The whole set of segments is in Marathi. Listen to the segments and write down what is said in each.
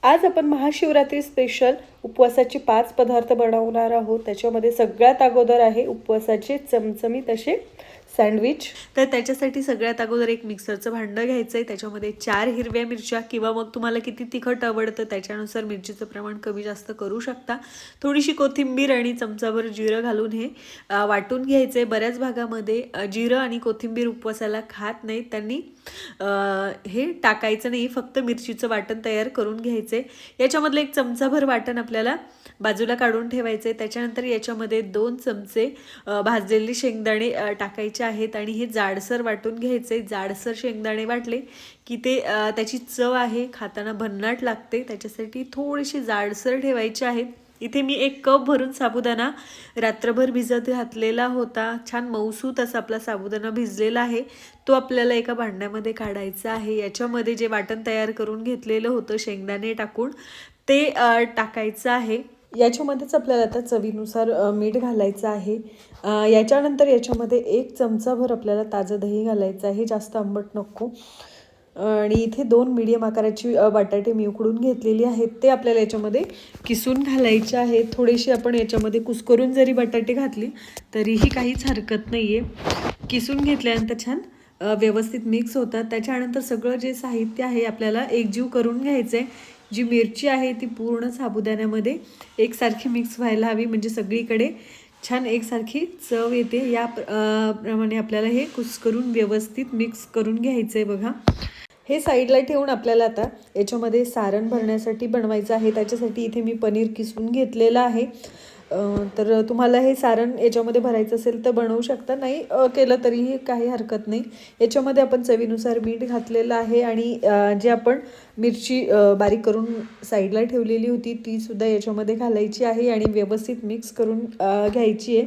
आज आपण महाशिवरात्री स्पेशल उपवासाचे 5 पदार्थ बनवणार आहोत। त्याच्यामध्ये सगळ्यात अगोदर आहे उपवासाचे चमचमीत असे सँडविच। तर त्याच्यासाठी सगळ्यात अगोदर एक मिक्सरचं भांडं घ्यायचं आहे। त्याच्यामध्ये 4 हिरव्या मिरच्या किंवा मग तुम्हाला किती तिखट आवडतं त्याच्यानुसार मिरचीचं प्रमाण कमी जास्त करू शकता। थोडीशी कोथिंबीर आणि चमचाभर जिरं घालून हे वाटून घ्यायचे। बऱ्याच भागामध्ये जिरं आणि कोथिंबीर उपवासाला खात नाहीत, त्यांनी हे टाकायचं नाही, फक्त मिरचीचं वाटण तयार करून घ्यायचे। याच्यामधलं एक चमचाभर वाटण आपल्याला बाजूला काढून ठेवायचे। त्याच्यानंतर याच्यामध्ये 2 चमचे भाजलेले शेंगदाणे टाकायचे आहेत आणि हे जाडसर वाटून घ्यायचे। जाडसर शेंगदाणे वाटले की ते त्याची चव आहे खाताना भन्नाट लागते, त्याच्यासाठी थोडेसे जाडसर ठेवायचे आहेत। इथे मी 1 कप भरून साबुदाणा रात्रभर भिजत घातलेला होता। छान मऊसूत असा आपला साबुदाणा भिजलेला आहे, तो आपल्याला एका भांड्यामध्ये काढायचा आहे। याच्यामध्ये जे वाटण तयार करून घेतलेलं होतं शेंगदाणे टाकून ते टाकायचं आहे। याच्यामध्येच आपल्याला आता चवीनुसार मीठ घालायचं आहे। याच्यानंतर याच्यामध्ये 1 चमचाभर आपल्याला ताजं दही घालायचं आहे, जास्त आंबट नको। आणि इथे 2 मीडियम आकाराची बटाटे मी उकडून घेतलेली आहेत, ते आपल्याला याच्यामध्ये किसून घालायचे आहेत। थोडेसे आपण याच्यामध्ये कुस्करून जरी बटाटे घातली तरीही काहीच हरकत नाही आहे। किसून घेतल्यानंतर छान व्यवस्थित मिक्स होतात। त्याच्यानंतर सगळं जे साहित्य आहे आपल्याला एकजीव करून घ्यायचं आहे। जी मिरची आहे ती पूर्ण साबुदाण्यामध्ये एकसारखी मिक्स व्हायला हवी, म्हणजे सगळीकडे छान एकसारखी चव येते। या प्रमाणे आपल्याला हे कुस्करून व्यवस्थित मिक्स करून घ्यायचं आहे। बघा, हे साईडला ठेवून आपल्याला आता याच्यामध्ये सारण भरण्यासाठी बनवायचं आहे। त्याच्यासाठी इथे मी पनीर किसून घेतलेलं आहे। तर तुम्हाला हे सारण याच्यामध्ये भरायचं असेल तर बनवू शकता, नाही केलं तरीही काही हरकत नाही। याच्यामध्ये आपण चवीनुसार मीठ घातलेलं आहे आणि जे आपण मिरची बारीक करून साईडला ठेवलेली होती ती सुद्धा याच्यामध्ये घालायची आहे आणि व्यवस्थित मिक्स करून घ्यायची आहे।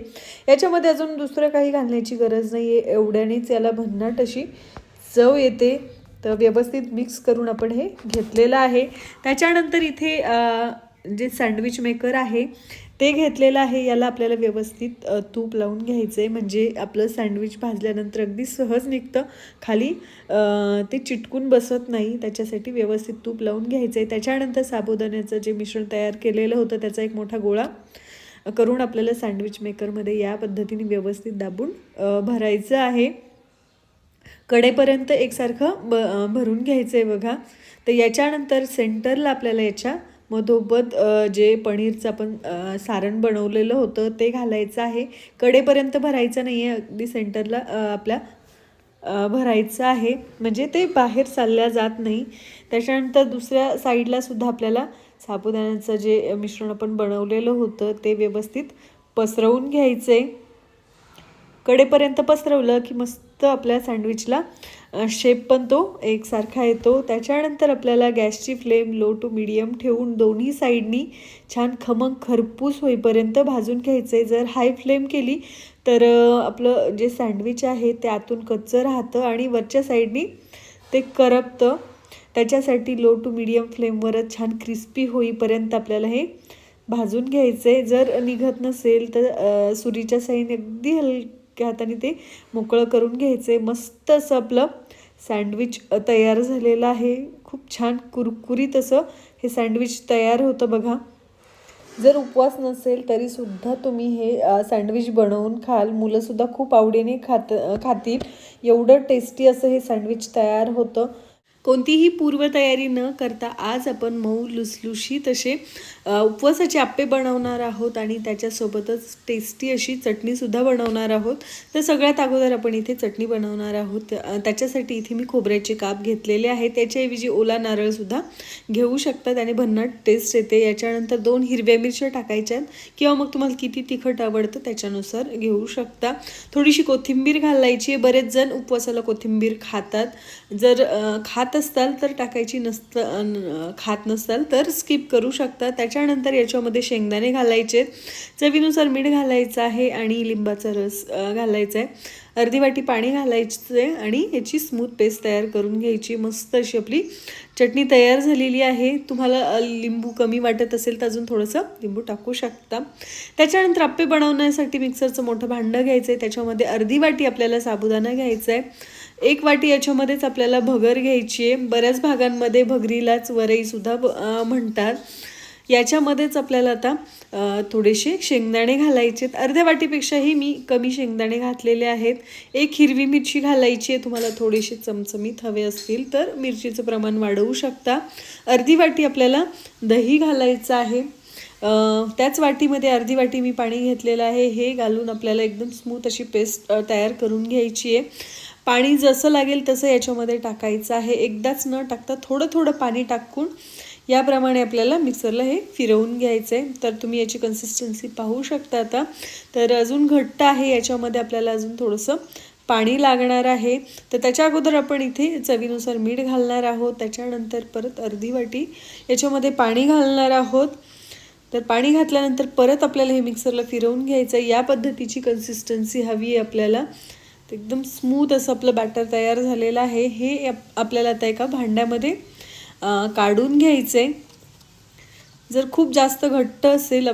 याच्यामध्ये अजून दुसरं काही घालण्याची गरज नाही आहे, एवढ्यानेच याला भन्नाट अशी चव येते। तर व्यवस्थित मिक्स करून आपण हे घेतलेलं आहे। त्याच्यानंतर इथे जे सँडविच मेकर आहे ते घेतलेलं आहे। याला आपल्याला व्यवस्थित तूप लावून घ्यायचं आहे, म्हणजे आपलं सँडविच भाजल्यानंतर अगदी सहज निघतं, खाली ते चिटकून बसत नाही, त्याच्यासाठी व्यवस्थित तूप लावून घ्यायचं आहे। त्याच्यानंतर साबुदाण्याचं जे मिश्रण तयार केलेलं होतं त्याचा एक मोठा गोळा करून आपल्याला सँडविच मेकरमध्ये या पद्धतीने व्यवस्थित दाबून भरायचं आहे। कडेपर्यंत एकसारखं भरून घ्यायचं आहे बघा। तर याच्यानंतर सेंटरला आपल्याला याच्या मधोमध जे पनीरचं आपण सारण बनवलेलं होतं ते घालायचं आहे। कडेपर्यंत भरायचं नाही आहे, अगदी सेंटरला आपल्या भरायचं आहे, म्हणजे ते बाहेर चालल्या जात नाही। त्याच्यानंतर दुसऱ्या साईडला सुद्धा आपल्याला साबुदाण्याचं जे मिश्रण आपण बनवलेलं होतं ते व्यवस्थित पसरवून घ्यायचं आहे। कडेपर्यंत पसरवलं की मस्त आपल्या सँडविचला शेप पण तो एकसारखा येतो। त्याच्यानंतर आपल्याला गॅसची फ्लेम लो टू मीडियम ठेवून दोन्ही साईडनी छान खमंग खरपूस होईपर्यंत भाजून घ्यायचं आहे। जर हाय फ्लेम केली तर आपलं जे सँडविच आहे ते आतून कच्चं राहतं आणि वरच्या साईडनी ते करपतं। त्याच्यासाठी लो टू मीडियम फ्लेमवरच छान क्रिस्पी होईपर्यंत आपल्याला हे भाजून घ्यायचं आहे। जर निघत नसेल तर सुरीच्या साईने अगदी हलक्या हाताने ते मोकळं करून घ्यायचं आहे। मस्त असं आपलं सँडविच तयार झालेलं आहे। खूप छान कुरकुरीत असं हे सँडविच तयार होतं बघा। जर उपवास नसेल तरीसुद्धा तुम्ही हे सँडविच बनवून खाल, मुलंसुद्धा खूप आवडीने खातील, एवढं टेस्टी असं हे सँडविच तयार होतं। कोणतीही पूर्वतयारी न करता आज आपण मऊ लुसलुशीत असे उपवासाचे आप्पे बनवणार आहोत आणि त्याच्यासोबतच टेस्टी अशी चटणीसुद्धा बनवणार आहोत। तर सगळ्यात अगोदर आपण इथे चटणी बनवणार आहोत। त्याच्यासाठी इथे मी खोबऱ्याचे काप घेतलेले आहे, त्याच्याऐवजी ओला नारळसुद्धा घेऊ शकता, त्याने भन्नाट टेस्ट येते। याच्यानंतर 2 हिरव्या मिरच्या टाकायच्यात किंवा मग तुम्हाला किती तिखट आवडतं त्याच्यानुसार घेऊ शकता। थोडीशी कोथिंबीर घालायची आहे, बरेच जण उपवासाला कोथिंबीर खातात, जर खात असताल तर टाकायची, खात नसाल तर स्किप करू शकता। त्याच्यानंतर याच्यामध्ये शेंगदाणे घालायचे, चवीनुसार मीठ घालायचं आहे आणि लिंबाचा रस घालायचा आहे। अर्धी वाटी पाणी घालायचं आहे आणि याची स्मूथ पेस्ट तयार करून घ्यायची। मस्त अशी आपली चटणी तयार झालेली आहे। तुम्हाला लिंबू कमी वाटत असेल तर अजून थोडंसं लिंबू टाकू शकता। त्याच्यानंतर आप्पे बनवण्यासाठी मिक्सरचं मोठं भांडं घ्यायचं आहे, त्याच्यामध्ये अर्धी वाटी आपल्याला साबुदाणा घ्यायचा आहे, 1 वाटी याच्यामध्येच आपल्याला भगर घ्यायची आहे. बऱ्याच भागांमध्ये भगरीलाच वरईसुद्धा म्हणतात. याच्यामध्येच आपल्याला आता थोडेसे शेंगदाणे घालायचेत. अर्ध्या वाटीपेक्षाही मी कमी शेंगदाणे घातलेले आहेत. 1 हिरवी मिरची घालायची आहे. तुम्हाला थोडेसे चमचमीत हवे असतील तर मिरचीचं प्रमाण वाढवू शकता. अर्धी वाटी आपल्याला दही घालायचं आहे. त्याच वाटीमध्ये अर्धी वाटी मी पाणी घेतलेलं आहे. हे घालून आपल्याला एकदम स्मूथ अशी पेस्ट तयार करून घ्यायची आहे. पाणी जसं लागेल तसं याच्यामध्ये टाकायचं आहे. एकदाच न टाकता थोडं थोडं पाणी टाकून याप्रमाणे आपल्याला मिक्सरला हे फिरवून घ्यायचं आहे. तर तुम्ही याची कन्सिस्टन्सी पाहू शकता आता. तर अजून घट्ट आहे. याच्यामध्ये आपल्याला अजून थोडंसं पाणी लागणार आहे. तर त्याच्या अगोदर आपण इथे चवीनुसार मीठ घालणार आहोत. त्याच्यानंतर परत अर्धी वाटी याच्यामध्ये पाणी घालणार आहोत. तर पाणी घातल्यानंतर परत आपल्याला हे मिक्सरला फिरवून घ्यायचं आहे. या पद्धतीची कन्सिस्टन्सी हवी आहे आपल्याला. एकदम स्मूथ असं आपलं बॅटर तयार झालेलं आहे. हे आपल्याला आता एका भांड्यामध्ये काढून घ्यायचं आहे. जर खूप जास्त घट्ट असेल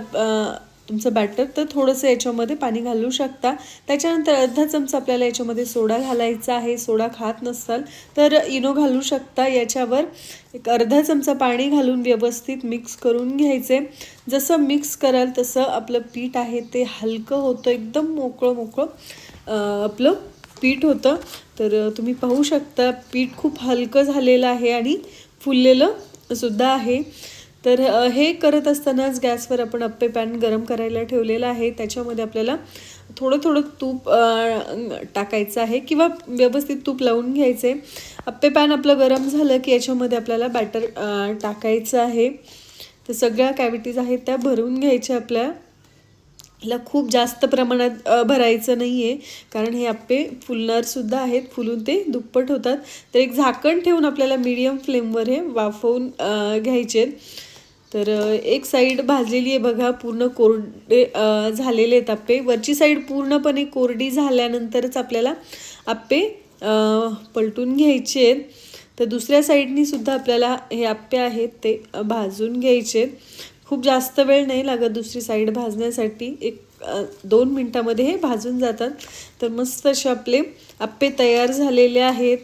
तुमचं बॅटर तर थोडंसं याच्यामध्ये पाणी घालू शकता. त्याच्यानंतर अर्धा चमचा आपल्याला याच्यामध्ये सोडा घालायचा आहे. सोडा खात नसाल तर इनो घालू शकता. याच्यावर एक अर्धा चमचा पाणी घालून व्यवस्थित मिक्स करून घ्यायचे. जसं मिक्स कराल तसं आपलं पीठ आहे ते हलकं होतं. एकदम मोकळं आपलं पीठ होतं. तर तुम्ही पाहू शकता पीठ खूप हलकं झालेलं आहे आणि फुललेलं सुद्धा आहे. तर हे करत असतानाच गॅसवर आपण अप्पे पॅन गरम करायला ठेवलेलं आहे. त्याच्यामध्ये आपल्याला थोडं थोडं तूप टाकायचं आहे किंवा व्यवस्थित तूप लावून घ्यायचे. अप्पे पॅन आपलं गरम झालं की याच्यामध्ये आपल्याला बॅटर टाकायचं आहे. तर सगळ्या कॅव्हिटीज आहेत त्या भरून घ्यायच्या. आपल्याला खूप जास्त प्रमाणात भरायचं नाही आहे कारण हे अप्पे फुलणारसुद्धा आहेत. फुलून ते दुप्पट होतात. तर एक झाकण ठेवून आपल्याला मीडियम फ्लेमवर हे वाफवून घ्यायचे. तर एक साईड भाजलेली आहे बघा. पूर्ण कोरडे झालेले आहेत अप्पे. वरची साईड पूर्णपणे कोरडी झाल्यानंतरच आपल्याला अप्पे पलटून घ्यायचे आहेत. तर दुसऱ्या साईडनी सुद्धा आपल्याला हे अप्पे आहेत ते भाजून घ्यायचे. खूप जास्त वेळ नाही लागत दुसरी साईड भाजण्यासाठी. 1-2 मिनटामध्ये हे भाजून जातात. तर मस्त असे आपले अप्पे तयार झालेले आहेत.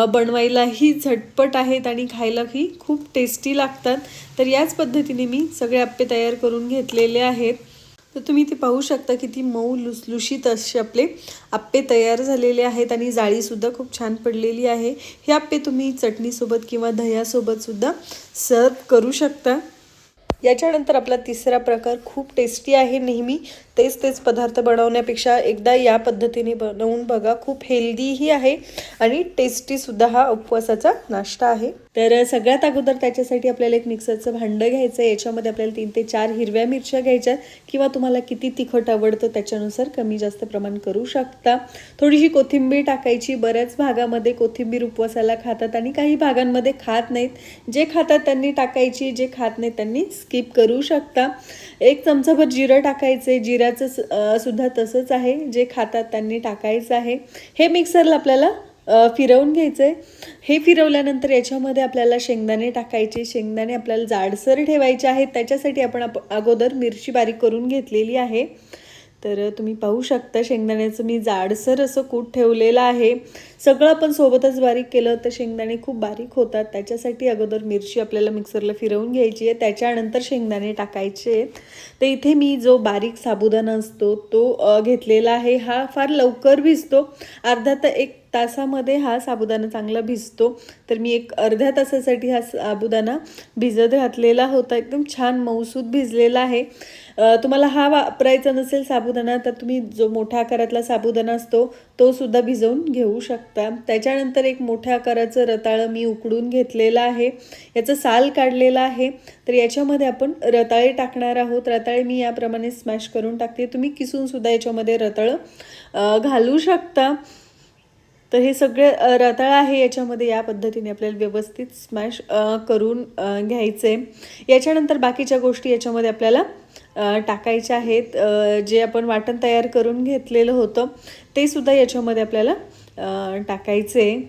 बनवायलाही झटपट आहेत आणि खायलाही खूप टेस्टी लागतात. तर याच पद्धतीने मी सगळे अप्पे तयार करून घेतलेले आहेत. तर तुम्ही ते पाहू शकता किती मऊ लुसलुशीत असे आपले अप्पे तयार झालेले आहेत आणि जाळीसुद्धा खूप छान पडलेली आहे. हे अप्पे तुम्ही चटणीसोबत किंवा दह्यासोबतसुद्धा सर्व करू शकता. याच्यानंतर आपला तिसरा प्रकार खूप टेस्टी आहे. नेहमी तेच पदार्थ बनवण्यापेक्षा एकदा या पद्धतीने बनवून बघा. खूप हेल्दीही आहे आणि टेस्टीसुद्धा हा उपवासाचा नाश्ता आहे. तर सगळ्यात अगोदर त्याच्यासाठी आपल्याला एक मिक्सरचं भांडं घ्यायचं आहे. याच्यामध्ये आपल्याला 3 ते 4 हिरव्या मिरच्या घ्यायच्या किंवा तुम्हाला किती तिखट आवडतं त्याच्यानुसार कमी जास्त प्रमाण करू शकता. थोडीशी कोथिंबीर टाकायची. बऱ्याच भागामध्ये कोथिंबीर उपवासाला खातात आणि काही भागांमध्ये खात नाहीत. जे खातात त्यांनी टाकायची, जे खात नाहीत त्यांनी स्किप करू शकता. 1 चमचाभर जिरं टाकायचे. जिऱ्याचं सुद्धा तसंच आहे. जे खातात त्यांनी टाकायचं आहे. हे मिक्सरला आपल्याला फिरवून घ्यायचं आहे. हे फिरवल्यानंतर याच्यामध्ये आपल्याला शेंगदाणे टाकायचे. शेंगदाणे आपल्याला जाडसर ठेवायचे आहेत. त्याच्यासाठी आपण अगोदर मिरची बारीक करून घेतलेली आहे. तर तुम्ही पाहू शकता शेंगदाण्याचं मी जाडसर असं कूट ठेवलेलं आहे. सगळं आपण सोबतच बारीक केलं तर शेंगदाणे खूप बारीक होतात. त्याच्यासाठी अगोदर मिरची आपल्याला मिक्सरला फिरवून घ्यायची आहे. त्याच्यानंतर शेंगदाणे टाकायचे आहेत. तर इथे मी जो बारीक साबुदाणा असतो तो घेतलेला आहे. हा फार लवकर भिजतो. अर्धा ते 1 तासामध्ये हा साबुदाणा चांगला भिजतो. तर मी एक अर्ध्या तासासाठी हा साबुदाणा भिजत घातलेला होता. एकदम छान मऊसूत भिजलेला आहे. तुम्हाला हा वापरायचा नसेल साबुदाणा तर तुम्ही जो मोठ्या आकारातला साबुदाणा असतो तो सुद्धा भिजवून घेऊ शकता. त्याच्यानंतर एक मोठ्या आकाराचं रताळं मी उकडून घेतलेलं आहे. याचं साल काढलेलं आहे. तर याच्यामध्ये आपण रताळे टाकणार आहोत. रताळे मी याप्रमाणे स्मॅश करून टाकते. तुम्ही किसून सुद्धा याच्यामध्ये रताळं घालू शकता. तर हे सगळे रताळं आहे याच्यामध्ये या पद्धतीने आपल्याला व्यवस्थित स्मॅश करून घ्यायचे. याच्यानंतर बाकीच्या गोष्टी याच्यामध्ये आपल्याला टाकायच्या आहेत. जे आपण वाटण तयार करून घेतलेलं होतं ते सुद्धा याच्यामध्ये आपल्याला टाकायचे.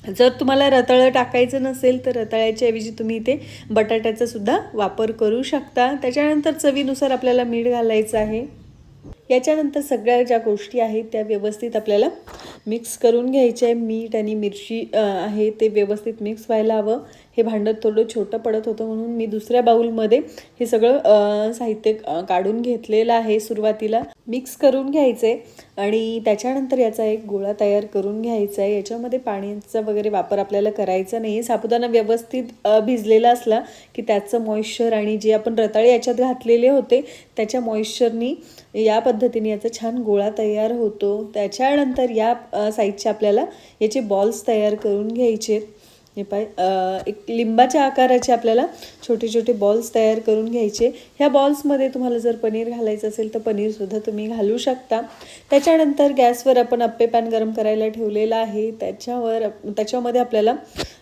जर तुम्हाला रताळं टाकायचं नसेल तर रताळ्याच्या ऐवजी तुम्ही इथे बटाट्याचा सुद्धा वापर करू शकता. त्याच्यानंतर चवीनुसार आपल्याला मीठ घालायचं आहे. याच्यानंतर सगळ्या ज्या गोष्टी आहेत त्या व्यवस्थित आपल्याला मिक्स करून घ्यायचे आहे. मीठ आणि मिरची आहे ते व्यवस्थित मिक्स व्हायला हवं. हे भांडं थोडं छोटं पडत होतं म्हणून मी दुसऱ्या बाउलमध्ये हे सगळं साहित्य काढून घेतलेलं आहे. सुरुवातीला मिक्स करून घ्यायचे आणि त्याच्यानंतर याचा एक गोळा तयार करून घ्यायचा आहे. याच्यामध्ये पाण्याचा वगैरे वापर आपल्याला करायचा नाही. साबुदाणा व्यवस्थित भिजलेला असला की त्याचं मॉइश्चर आणि जे आपण रताळे याच्यात घातलेले होते त्याच्या मॉइश्चरनी या पद्धतीने याचा छान गोळा तयार होतो. त्याच्यानंतर या साईजचे आपल्याला याचे बॉल्स तयार करून घ्यायचे. हे पाय एक लिंबाच्या आकाराचे आपल्याला छोटे छोटे बॉल्स तयार करून घ्यायचे. ह्या बॉल्समध्ये तुम्हाला जर पनीर घालायचं असेल तर पनीरसुद्धा तुम्ही घालू शकता. त्याच्यानंतर गॅसवर आपण अप्पे पॅन गरम करायला ठेवलेला आहे. त्याच्यामध्ये आपल्याला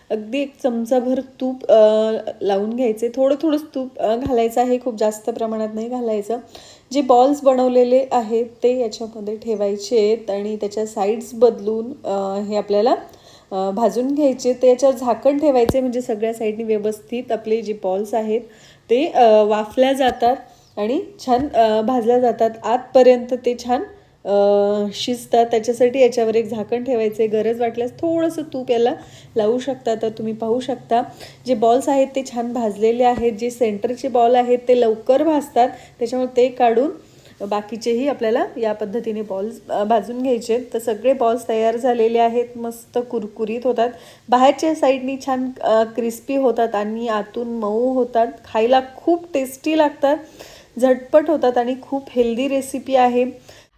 अगदी एक चमचाभर तूप लावून घ्यायचे. थोडंच तूप घालायचं आहे, खूप जास्त प्रमाणात नाही घालायचं. जे बॉल्स बनवलेले आहेत ते याच्यामध्ये ठेवायचे आहेत आणि त्याच्या साईड्स बदलून हे आपल्याला भाजून घ्यायचे. ते याच्यावर झाकण ठेवायचे म्हणजे सगळ्या साईडनी व्यवस्थित आपले जे बॉल्स आहेत ते वाफल्या जातात आणि छान भाजल्या जातात. आतपर्यंत ते छान शिजतात. त्याच्यासाठी याच्यावर एक झाकण ठेवायचे. गरज वाटल्यास थोडंसं तूप याला लावू शकता. तर तुम्ही पाहू शकता जे बॉल्स आहेत ते छान भाजलेले आहेत. जे सेंटरचे बॉल आहेत ते लवकर भाजतात, त्याच्यामुळे ते काढून बाकीचेही आपल्याला या पद्धतीने बॉल्स भाजून घ्यायचे. तर सगळे बॉल्स तयार झालेले आहेत. मस्त कुरकुरीत होतात. बाहेरच्या साईडनी छान क्रिस्पी होतात आणि आतून मऊ होतात. खायला खूप टेस्टी लागतात, झटपट होतात आणि खूप हेल्दी रेसिपी आहे.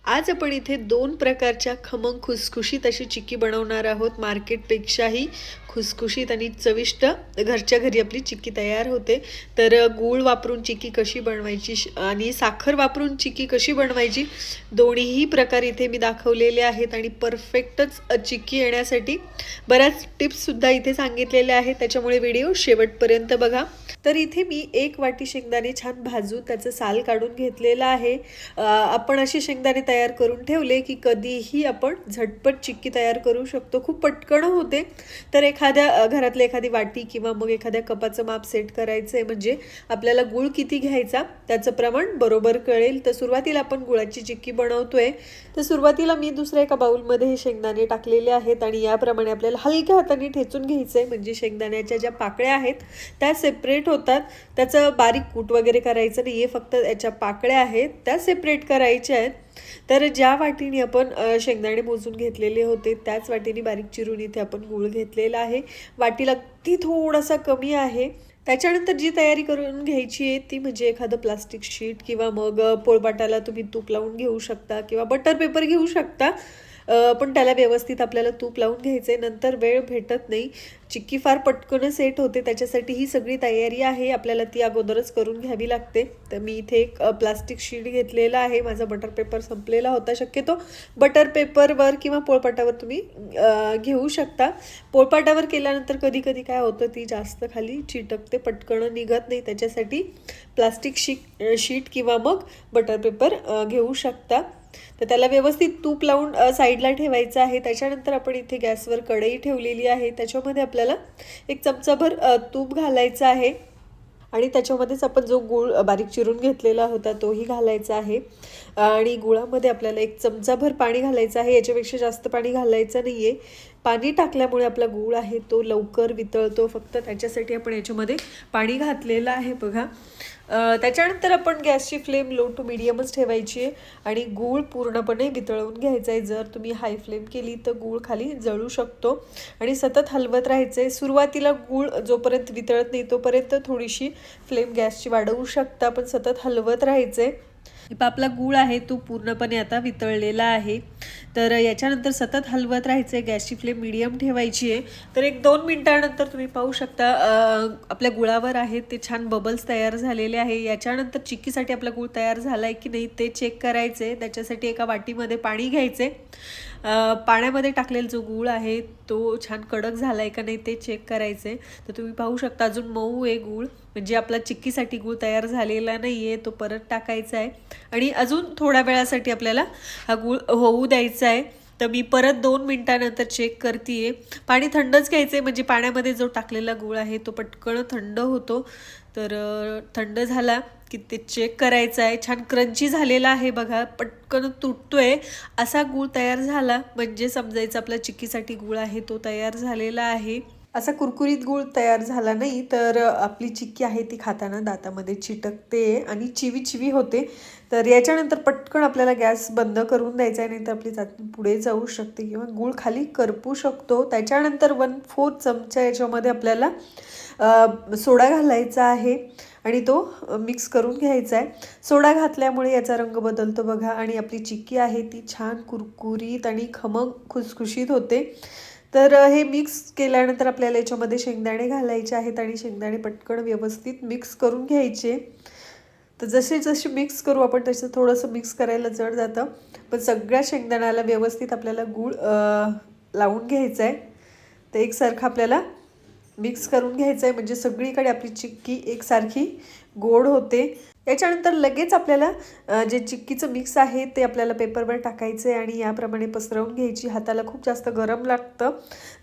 आज आपण इथे 2 प्रकारच्या खमंग खुसखुशीत अशी चिक्की बनवणार आहोत. मार्केटपेक्षाही खुसखुशीत आणि चविष्ट घरच्या घरी आपली चिक्की तयार होते. तर गूळ वापरून चिक्की कशी बनवायची आणि साखर वापरून चिक्की कशी बनवायची, दोन्हीही प्रकार इथे मी दाखवलेले आहेत. आणि परफेक्टच चिक्की येण्यासाठी बऱ्याच टिप्ससुद्धा इथे सांगितलेल्या आहेत, त्याच्यामुळे व्हिडिओ शेवटपर्यंत बघा. तर इथे मी 1 वाटी शेंगदाणे छान भाजून त्याचं साल काढून घेतलेलं आहे. आपण असे शेंगदाणे तयार करून ठेवले की कधीही आपण झटपट चिक्की तयार करू शकतो. खूप पटकन होते. तर एखाद्या घरातल्या एखादी वाटी किंवा मग एखाद्या कपाचं माप सेट करायचं आहे म्हणजे आपल्याला गूळ किती घ्यायचा त्याचं प्रमाण बरोबर कळेल. तर सुरुवातीला आपण गुळाची चिक्की बनवतोय. तर सुरुवातीला मी दुसऱ्या एका बाउलमध्ये हे शेंगदाणे टाकलेले आहेत आणि याप्रमाणे आपल्याला हलक्या हाताने ठेचून घ्यायचं आहे म्हणजे शेंगदाण्याच्या ज्या पाकळ्या आहेत त्या सेपरेट होतात. त्याचं बारीक कूट वगैरे करायचं नाही आहे, फक्त याच्या पाकळ्या आहेत त्या सेपरेट करायच्या आहेत. तर ज्या वाटीने आपण शेंगदाणे मोजून घेतलेले होते त्याच वाटीने बारीक चिरून इथे आपण गूळ घेतलेला आहे. वाटीला अगदी थोडासा कमी आहे. त्याच्यानंतर जी तयारी करून घ्यायची आहे ती म्हणजे एखादं प्लास्टिक शीट किंवा मग पोळपाटाला तुम्ही तूप लावून घेऊ शकता किंवा बटर पेपर घेऊ शकता. पण त्याला व्यवस्थित आपल्याला तूप लावून घ्यायचे. नंतर वेळ भेटत नाही, चिक्की फार पटकन सेट होते, त्याच्यासाठी ही सगळी तयारी आहे आपल्याला ती अगोदरच करून घ्यावी लागते. तर मी इथे एक प्लास्टिक शीट घेतलेला आहे. माझा बटर पेपर संपलेला होता. शक्यतो बटर पेपरवर किंवा पोळपाटावर तुम्ही घेऊ शकता. पोळपाटावर केल्यानंतर कधी कधी काय होतं ती जास्त खाली चिटकते, पटकन निघत नाही. त्याच्यासाठी प्लास्टिक शीट किंवा मग बटर पेपर घेऊ शकता. तर त्याला व्यवस्थित तूप लावून साईडला ठेवायचं आहे. त्याच्यानंतर आपण इथे गॅसवर कढई ठेवलेली आहे. त्याच्यामध्ये आपल्याला एक चमचाभर तूप घालायचं आहे आणि त्याच्यामध्येच आपण जो गूळ बारीक चिरून घेतलेला होता तोही घालायचा आहे. आणि गुळामध्ये आपल्याला एक चमचाभर पाणी घालायचं आहे. याच्यापेक्षा जास्त पाणी घालायचं नाही आहे. पाणी टाकल्यामुळे आपला गूळ आहे तो लवकर वितळतो, फक्त त्याच्यासाठी आपण याच्यामध्ये पाणी घातलेलं आहे बघा. त्याच्यानंतर आपण गॅसची फ्लेम लो टू मीडियमच ठेवायची आहे आणि गूळ पूर्णपणे वितळवून घ्यायचा आहे. जर तुम्ही हाय फ्लेम केली तर गूळ खाली जळू शकतो आणि सतत हलवत राहायचं आहे. सुरुवातीला गूळ जोपर्यंत वितळत नाही तोपर्यंत थोडीशी फ्लेम गॅसची वाढवू शकता, पण सतत हलवत राहायचं आहे. आपला गूळ आहे तो पूर्णपणे आता वितळलेला आहे. तर याच्यानंतर सतत हलवत राहायचं आहे. गॅसची फ्लेम मीडियम ठेवायची आहे. तर 1-2 मिनिटानंतर तुम्ही पाहू शकता आपल्या गुळावर आहे ते छान बबल्स तयार झालेले आहे. याच्यानंतर चिक्कीसाठी आपला गूळ तयार झाला आहे की नाही ते चेक करायचं आहे. त्याच्यासाठी एका वाटीमध्ये पाणी घ्यायचे. पाण्यामध्ये टाकलेला जो गूळ आहे तो छान कडक झाला आहे का नाही ते चेक करायचे. तर तुम्ही पाहू शकता अजून मऊ आहे गूळ, म्हणजे आपला चिक्कीसाठी गूळ तयार झालेला नाही आहे, तो परत टाकायचा आहे आणि अजून थोड्या वेळासाठी आपल्याला हा गूळ होऊ द्यायचा आहे. तर मी परत 2 मिनिटानंतर चेक करते. पाणी थंडच घ्यायचं आहे, म्हणजे पाण्यामध्ये जो टाकलेला गूळ आहे तो पटकन थंड होतो. तर थंड झाला की ते चेक करायचं आहे. छान क्रंची झालेला आहे बघा, पटकन तुटतोय असा गूळ तयार झाला म्हणजे समजायचं आपल्या चिक्कीसाठी गूळ आहे तो तयार झालेला आहे. असा कुरकुरीत गूळ तयार झाला नाही तर आपली चिक्की आहे ती खाताना दातामध्ये चिटकते आणि चिवी होते. तर याच्यानंतर पटकन आपल्याला गॅस बंद करून द्यायचा आहे, नाही तर आपली चाचणी पुढे जाऊ शकते किंवा गूळ खाली करपू शकतो. त्याच्यानंतर 1/4 चमचा याच्यामध्ये आपल्याला सोडा घालायचा आहे आणि तो मिक्स करून घ्यायचा आहे. सोडा घातल्यामुळे याचा रंग बदलतो बघा आणि आपली चिक्की आहे ती छान कुरकुरीत आणि खमंग खुसखुशीत होते. तर हे मिक्स केल्यानंतर आपल्याला याच्यामध्ये शेंगदाणे घालायचे आहेत आणि शेंगदाणे पटकन व्यवस्थित मिक्स करून घ्यायचे. तर जसे मिक्स करू आपण तसं थोडंसं मिक्स करायला जड जातं, पण सगळ्या शेंगदाण्याला व्यवस्थित आपल्याला गूळ लावून घ्यायचं आहे. तर एकसारखं आपल्याला मिक्स करून घ्यायचं आहे म्हणजे सगळीकडे आपली चिक्की एकसारखी गोड होते. याच्यानंतर लगेच आपल्याला जे चिक्कीचं मिक्स आहे ते आपल्याला पेपरवर टाकायचं आहे आणि याप्रमाणे पसरवून घ्यायची. हाताला खूप जास्त गरम लागतं,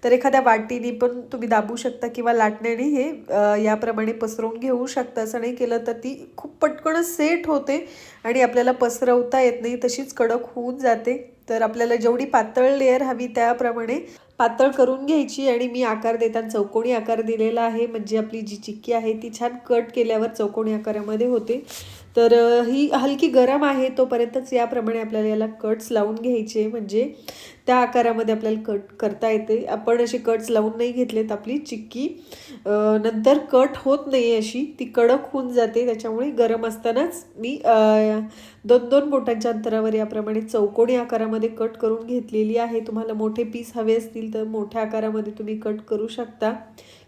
तर एखाद्या वाटीने पण तुम्ही दाबू शकता किंवा लाटण्याने हे याप्रमाणे पसरवून घेऊ शकता. असं नाही केलं तर ती खूप पटकन सेट होते आणि आपल्याला पसरवता येत नाही, तशीच कडक होऊन जाते. तर आपल्याला जेवढी पातळ लेअर हवी त्याप्रमाणे पातळ करून घ्यायची आणि मी आकार देताना चौकोनी आकार दिलेला आहे, म्हणजे आपली जी चिक्की आहे ती छान कट केल्यावर चौकोनी आकारामध्ये होते. तर ही हलकी गरम आहे तोपर्यंतच याप्रमाणे आपल्याला याला कट्स लावून घ्यायचे, म्हणजे त्या आकारामध्ये आपल्याला कट करता येते. आपण असे कट्स लावून नाही घेतले तर आपली चिक्की नंतर कट होत नाही, अशी ती कडक होऊन जाते. त्याच्यामुळे गरम असतानाच मी 2-2 बोटांच्या अंतरावर याप्रमाणे चौकोनी आकारामध्ये कट करून घेतलेली आहे. तुम्हाला मोठे पीस हवे असतील तर मोठ्या आकारामध्ये तुम्ही कट करू शकता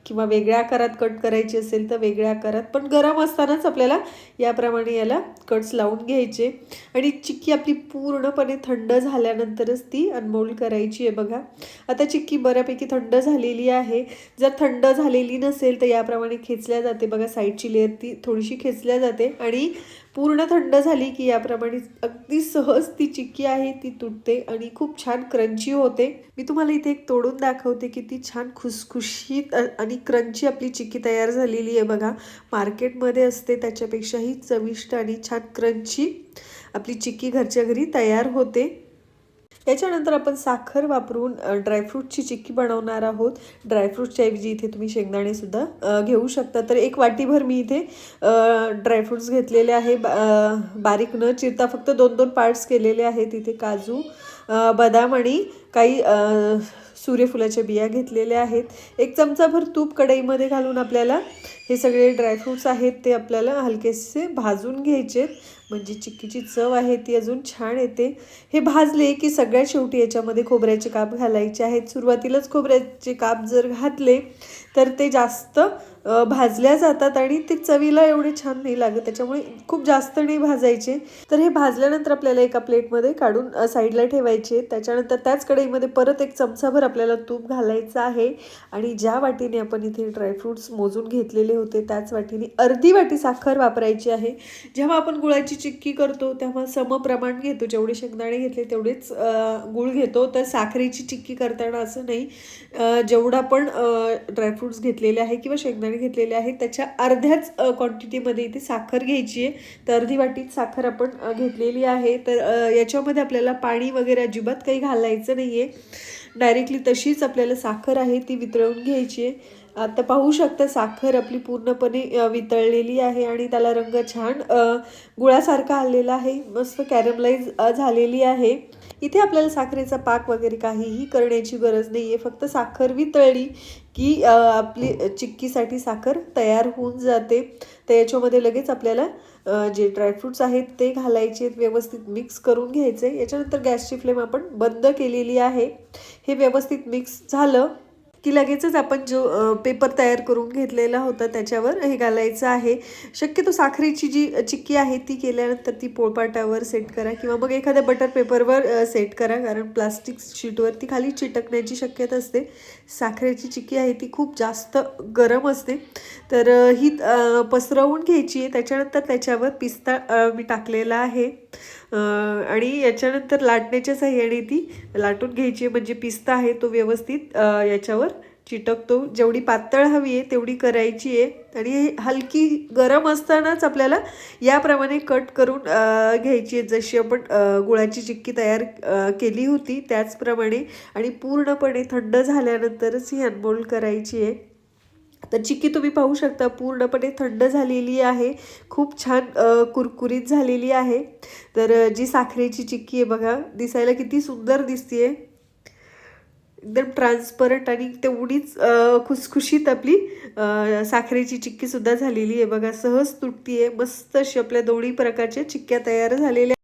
किंवा वेगळ्या आकारात कट करायची असेल तर वेगळ्या आकारात, पण गरम असतानाच आपल्याला याप्रमाणे याला कट्स लावून घ्यायचे. आणि चिक्की आपली पूर्णपणे थंड झाल्यानंतरच ती अनमोल्ड करायची आहे बघा. आता चिक्की बऱ्यापैकी थंड झालेली आहे. जर थंड झालेली नसेल तर याप्रमाणे खेचल्या जाते बघा, साईडची लेअर ती थोडीशी खेचल्या जाते आणि पूर्ण थंड झाली की याप्रमाणे अगदी सहज ती चिक्की आहे ती तुटते आणि खूप छान क्रंची होते. मी तुम्हाला इथे एक तोडून दाखवते किती छान खुसखुशीत आणि क्रंची आपली चिक्की तयार झालेली आहे बघा. मार्केटमध्ये असते त्याच्यापेक्षाही चविष्ट आणि छान क्रंची आपली चिक्की घरच्या घरी तयार होते. याच्यानंतर आपण साखर वापरून ड्रायफ्रूटची चिक्की बनवणार आहोत. ड्रायफ्रूटच्या ऐवजी इथे तुम्ही शेंगदाणे सुद्धा घेऊ शकता. तर 1 वाटीभर मी इथे ड्रायफ्रूट्स घेतलेले आहे, बारीक न चिरता फक्त 2-2 पार्ट्स केलेले आहेत. इथे काजू, बदाम आणि काही सूर्यफुलाच्या बिया घेतलेल्या आहेत. 1 चमचाभर तूप कढईमध्ये घालून आपल्याला हे सगळे ड्रायफ्रूट्स आहेत ते आपल्याला हलकेसे भाजून घ्यायचे, म्हणजे चिक्कीची चव आहे ती अजून छान येते. हे भाजले की सगळ्यात शेवटी याच्यामध्ये खोबऱ्याचे काप घालायचे आहेत. सुरुवातीलाच खोबऱ्याचे काप जर घातले तर ते जास्त भाजल्या जातात आणि ते चवीला एवढे छान नाही लागत, त्याच्यामुळे खूप जास्त नाही भाजायचे. तर हे भाजल्यानंतर आपल्याला एका प्लेटमध्ये काढून साईडला ठेवायचे. त्याच्यानंतर त्याच कढईमध्ये परत 1 चमचाभर आपल्याला तूप घालायचं आहे आणि ज्या वाटीने आपण इथे ड्रायफ्रूट्स मोजून घेतलेले होते त्याच वाटीने अर्धी वाटी साखर वापरायची आहे. जेव्हा आपण गुळाची चिक्की करतो तेव्हा समप्रमाण घेतो, जेवढे शेंगदाणे घेतले तेवढेच गुळ घेतो. तर साखरेची चिक्की करताना असं नाही, जेवढा आपण ड्रायफ्रूट्स घेतलेले आहे किंवा शेंगदाणे घेतलेले आहेत त्याच्या अर्ध्याच क्वांटिटीमध्ये इथे साखर घ्यायची आहे. तर अर्धी वाटीत साखर आपण घेतलेली आहे. तर याच्यामध्ये आपल्याला पाणी वगैरे अजिबात काही घालायचं नाही आहे, डायरेक्टली तशीच आपल्याला साखर आहे ती वितळवून घ्यायची आहे. आता पाहू शकता साखर आपली पूर्णपणे वितळलेली आहे आणि त्याला रंग छान गुळासारखा आलेला आहे, मस्त कॅरमलाइज झालेली आहे. इथे आपल्याला साखरेचा पाक वगैरे काहीही करण्याची गरज नाही आहे, फक्त साखर वितळली की आपली चिक्कीसाठी साखर तयार होऊन जाते. तर याच्यामध्ये लगेच आपल्याला जे ड्रायफ्रूट्स आहेत ते घालायचे, व्यवस्थित मिक्स करून घ्यायचे. याच्यानंतर गॅसची फ्लेम आपण बंद केलेली आहे. हे व्यवस्थित मिक्स झालं की लगेचच आपण जो पेपर तयार करून घेतलेला होता त्याच्यावर हे घालायचं आहे. शक्यतो साखरेची जी चिक्की आहे ती केल्यानंतर ती पोळपाटावर सेट करा किंवा मग एखाद्या बटर पेपरवर सेट करा, कारण प्लास्टिक शीटवरती खाली चिटकण्याची शक्यता असते. साखरेची चिक्की आहे ती खूप जास्त गरम असते. तर ही पसरवून घ्यायची आहे. त्याच्यानंतर त्याच्यावर पिस्ता मी टाकलेला आहे. आणि याच्यानंतर लाटण्याच्या साह्याने ती लाटून घ्यायची आहे, म्हणजे पिस्ता आहे तो व्यवस्थित याच्यावर चिटकतो. जेवढी पातळ हवी आहे तेवढी करायची आहे आणि हलकी गरम असतानाच आपल्याला याप्रमाणे कट करून घ्यायची आहे, जशी आपण गुळाची चिक्की तयार केली होती त्याचप्रमाणे. आणि पूर्णपणे थंड झाल्यानंतरच ही अनमोल्ड करायची आहे. तर चिक्की तुम्ही पाहू शकता पूर्णपणे थंड झालेली आहे, खूप छान कुरकुरीत झालेली आहे. तर जी साखरेची चिक्की आहे बघा, दिसायला किती सुंदर दिसते, एकदम ट्रान्सपरंट आणि तेवढीच खुसखुशीत आपली साखरेची चिक्कीसुद्धा झालेली आहे बघा. सहज तुटती आहे, मस्त अशी आपल्या दोन्ही प्रकारच्या चिक्क्या तयार झालेल्या.